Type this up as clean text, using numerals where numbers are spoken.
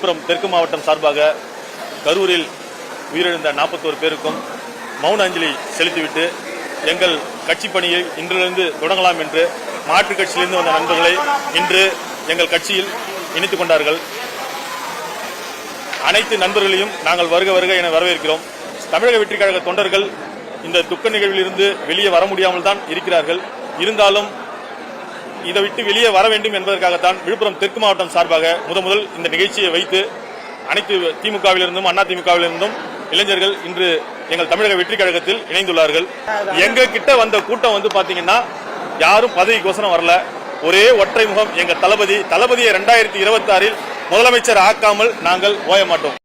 விழுப்புரம் தெற்கு மாவட்டம் சார்பாக கரூரில் உயிரிழந்த 41 பேருக்கும் மௌன அஞ்சலி செலுத்திவிட்டு எங்கள் கட்சி பணியை இன்றிலிருந்து தொடங்கலாம் என்று மாற்றுக் கட்சியிலிருந்து வந்த நண்பர்களை இன்று எங்கள் கட்சியில் இணைத்துக் கொண்டார்கள். அனைத்து நண்பர்களையும் நாங்கள் வருக வருக என வரவேற்கிறோம். தமிழக வெற்றிக் கழக தொண்டர்கள் இந்த துக்க நிகழ்விலிருந்து வெளியே வர முடியாமல் தான் இருக்கிறார்கள். இருந்தாலும் இதை விட்டு வெளியே வர வேண்டும் என்பதற்காகத்தான் விழுப்புரம் தெற்கு மாவட்டம் சார்பாக முதல் இந்த நிகழ்ச்சியை வைத்து அனைத்து திமுகவிலிருந்தும் அண்ணா திமுகவிலிருந்தும் இளைஞர்கள் இன்று எங்கள் தமிழக வெற்றிக் கழகத்தில் இணைந்துள்ளார்கள். எங்க கிட்ட வந்த கூட்டம் பாத்தீங்கன்னா யாரும் பதவிக்கோசரம் வரல. ஒரே ஒற்றை முகம், எங்க தளபதியை 2026 முதலமைச்சர் ஆக்காமல் நாங்கள் ஓய மாட்டோம்.